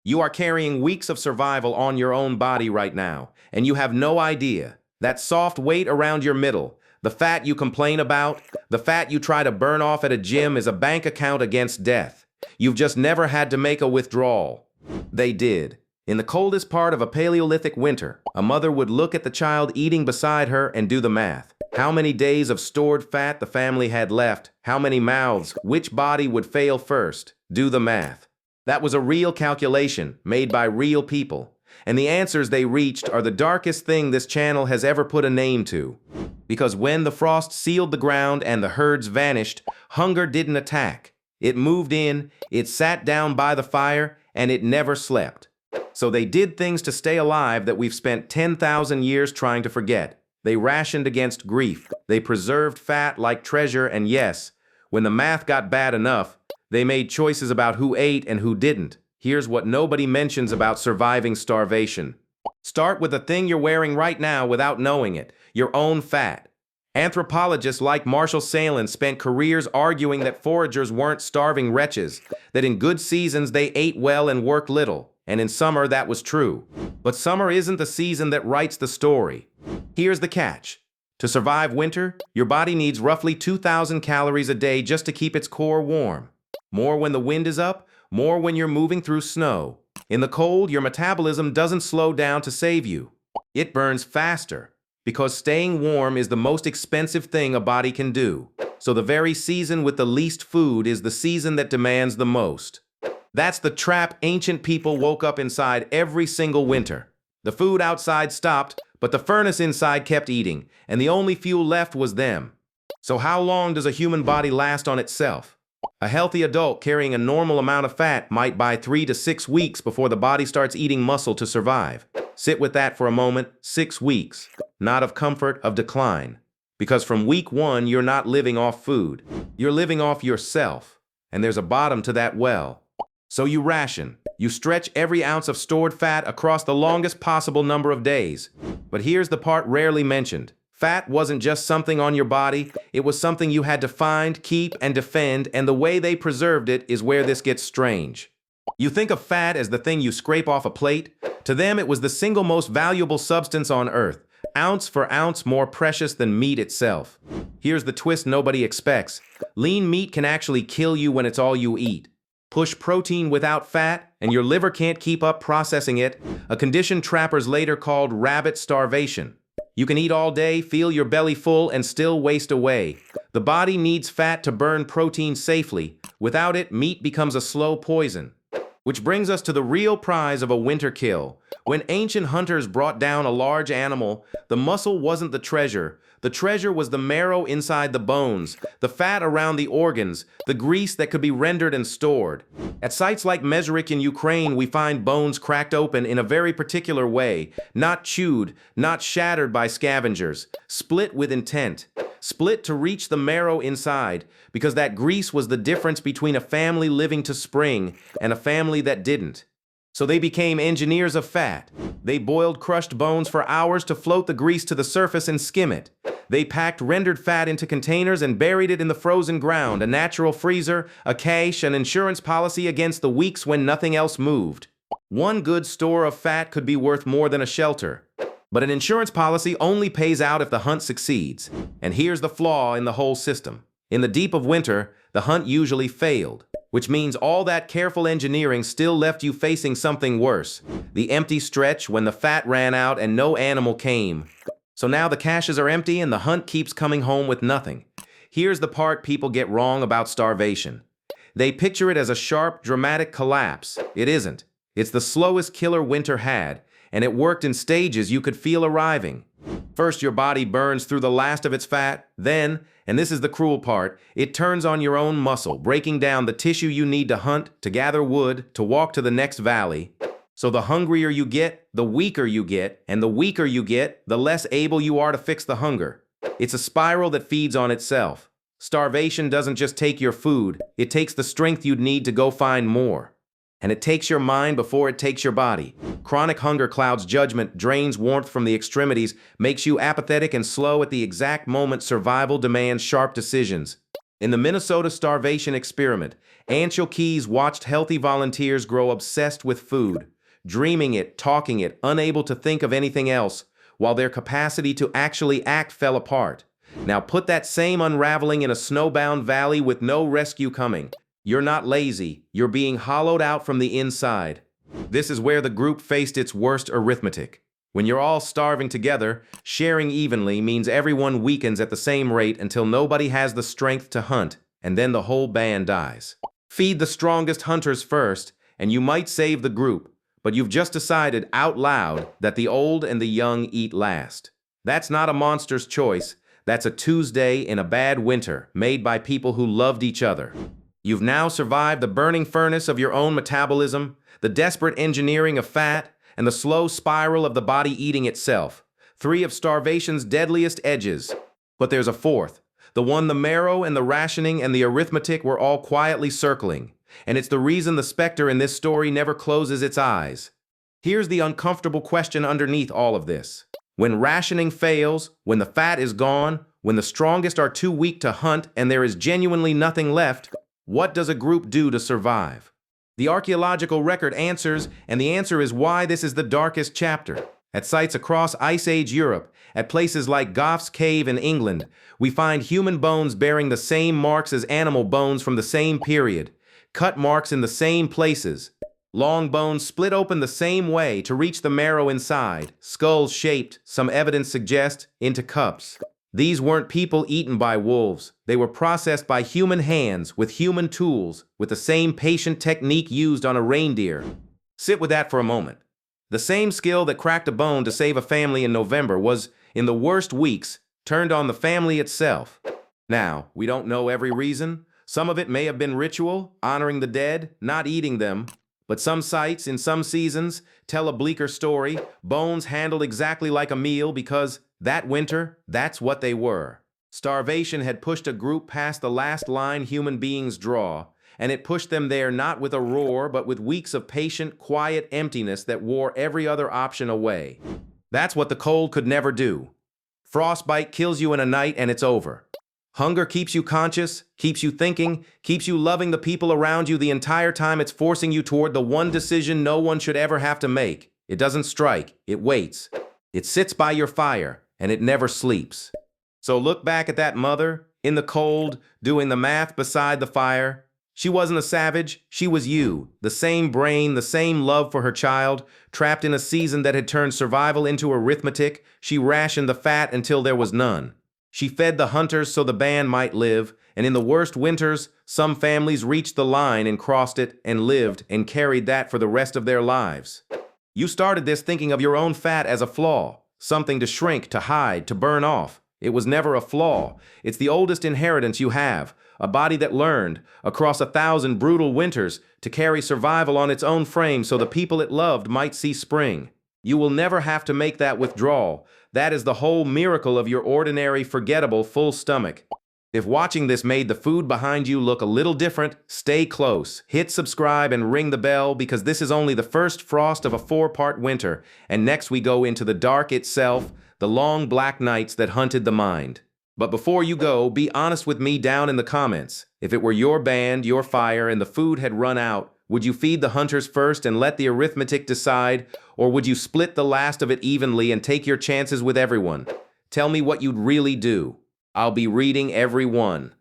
You are carrying weeks of survival on your own body right now, and you have no idea. That soft weight around your middle, the fat you complain about, the fat you try to burn off at a gym is a bank account against death. You've just never had to make a withdrawal. They did. In the coldest part of a Paleolithic winter, a mother would look at the child eating beside her and do the math. How many days of stored fat the family had left, how many mouths, which body would fail first. Do the math. That was a real calculation made by real people. And the answers they reached are the darkest thing this channel has ever put a name to. Because when the frost sealed the ground and the herds vanished, hunger didn't attack. It moved in, it sat down by the fire, and it never slept. So they did things to stay alive that we've spent 10,000 years trying to forget. They rationed against grief. They preserved fat like treasure, and yes, when the math got bad enough, they made choices about who ate and who didn't. Here's what nobody mentions about surviving starvation. Start with the thing you're wearing right now without knowing it, your own fat. Anthropologists like Marshall Sahlins spent careers arguing that foragers weren't starving wretches, that in good seasons they ate well and worked little, and in summer that was true. But summer isn't the season that writes the story. Here's the catch. To survive winter, your body needs roughly 2,000 calories a day just to keep its core warm. More when the wind is up, more when you're moving through snow. In the cold, your metabolism doesn't slow down to save you. It burns faster, because staying warm is the most expensive thing a body can do. So the very season with the least food is the season that demands the most. That's the trap ancient people woke up inside every single winter. The food outside stopped, but the furnace inside kept eating, and the only fuel left was them. So how long does a human body last on itself? A healthy adult carrying a normal amount of fat might buy 3 to 6 weeks before the body starts eating muscle to survive. Sit with that for a moment. 6 weeks. Not of comfort, of decline. Because from week 1, you're not living off food. You're living off yourself. And there's a bottom to that well. So you ration. You stretch every ounce of stored fat across the longest possible number of days. But here's the part rarely mentioned. Fat wasn't just something on your body, it was something you had to find, keep, and defend, and the way they preserved it is where this gets strange. You think of fat as the thing you scrape off a plate. To them, it was the single most valuable substance on Earth, ounce for ounce more precious than meat itself. Here's the twist nobody expects. Lean meat can actually kill you when it's all you eat. Push protein without fat, and your liver can't keep up processing it, a condition trappers later called rabbit starvation. You can eat all day, feel your belly full, and still waste away. The body needs fat to burn protein safely. Without it, meat becomes a slow poison. Which brings us to the real prize of a winter kill. When ancient hunters brought down a large animal, the muscle wasn't the treasure. The treasure was the marrow inside the bones, the fat around the organs, the grease that could be rendered and stored. At sites like Mezherik in Ukraine, we find bones cracked open in a very particular way, not chewed, not shattered by scavengers, split with intent. Split to reach the marrow inside, because that grease was the difference between a family living to spring and a family that didn't. So they became engineers of fat. They boiled crushed bones for hours to float the grease to the surface and skim it. They packed rendered fat into containers and buried it in the frozen ground, a natural freezer, a cache, an insurance policy against the weeks when nothing else moved. One good store of fat could be worth more than a shelter. But an insurance policy only pays out if the hunt succeeds. And here's the flaw in the whole system. In the deep of winter, the hunt usually failed, which means all that careful engineering still left you facing something worse. The empty stretch when the fat ran out and no animal came. So now the caches are empty and the hunt keeps coming home with nothing. Here's the part people get wrong about starvation. They picture it as a sharp, dramatic collapse. It isn't. It's the slowest killer winter had. And it worked in stages you could feel arriving. First, your body burns through the last of its fat. Then, and this is the cruel part, it turns on your own muscle, breaking down the tissue you need to hunt, to gather wood, to walk to the next valley. So the hungrier you get, the weaker you get, and the weaker you get, the less able you are to fix the hunger. It's a spiral that feeds on itself. Starvation doesn't just take your food, it takes the strength you'd need to go find more. And it takes your mind before it takes your body. Chronic hunger clouds judgment, drains warmth from the extremities, makes you apathetic and slow at the exact moment survival demands sharp decisions. In the Minnesota starvation experiment, Anshel Keys watched healthy volunteers grow obsessed with food, dreaming it, talking it, unable to think of anything else, while their capacity to actually act fell apart. Now put that same unraveling in a snowbound valley with no rescue coming. You're not lazy, you're being hollowed out from the inside. This is where the group faced its worst arithmetic. When you're all starving together, sharing evenly means everyone weakens at the same rate until nobody has the strength to hunt, and then the whole band dies. Feed the strongest hunters first, and you might save the group, but you've just decided out loud that the old and the young eat last. That's not a monster's choice, that's a Tuesday in a bad winter made by people who loved each other. You've now survived the burning furnace of your own metabolism, the desperate engineering of fat, and the slow spiral of the body eating itself. 3 of starvation's deadliest edges. But there's a fourth, the one the marrow and the rationing and the arithmetic were all quietly circling, and it's the reason the specter in this story never closes its eyes. Here's the uncomfortable question underneath all of this. When rationing fails, when the fat is gone, when the strongest are too weak to hunt and there is genuinely nothing left, what does a group do to survive? The archaeological record answers, and the answer is why this is the darkest chapter. At sites across Ice Age Europe, at places like Goff's Cave in England, we find human bones bearing the same marks as animal bones from the same period, cut marks in the same places. Long bones split open the same way to reach the marrow inside, skulls shaped, some evidence suggests, into cups. These weren't people eaten by wolves. They were processed by human hands, with human tools, with the same patient technique used on a reindeer. Sit with that for a moment. The same skill that cracked a bone to save a family in November was, in the worst weeks, turned on the family itself. Now, we don't know every reason. Some of it may have been ritual, honoring the dead, not eating them. But some sites, in some seasons, tell a bleaker story, bones handled exactly like a meal because that winter, that's what they were. Starvation had pushed a group past the last line human beings draw, and it pushed them there not with a roar, but with weeks of patient, quiet emptiness that wore every other option away. That's what the cold could never do. Frostbite kills you in a night and it's over. Hunger keeps you conscious, keeps you thinking, keeps you loving the people around you the entire time it's forcing you toward the one decision no one should ever have to make. It doesn't strike, it waits. It sits by your fire, and it never sleeps. So look back at that mother, in the cold, doing the math beside the fire. She wasn't a savage, she was you. The same brain, the same love for her child. Trapped in a season that had turned survival into arithmetic, she rationed the fat until there was none. She fed the hunters so the band might live, and in the worst winters, some families reached the line and crossed it and lived and carried that for the rest of their lives. You started this thinking of your own fat as a flaw, something to shrink, to hide, to burn off. It was never a flaw. It's the oldest inheritance you have, a body that learned, across 1,000 brutal winters, to carry survival on its own frame so the people it loved might see spring. You will never have to make that withdrawal. That is the whole miracle of your ordinary, forgettable, full stomach. If watching this made the food behind you look a little different, stay close, hit subscribe and ring the bell because this is only the first frost of a 4-part winter, and next we go into the dark itself, the long black nights that hunted the mind. But before you go, be honest with me down in the comments. If it were your band, your fire, and the food had run out, would you feed the hunters first and let the arithmetic decide, or would you split the last of it evenly and take your chances with everyone? Tell me what you'd really do. I'll be reading every one.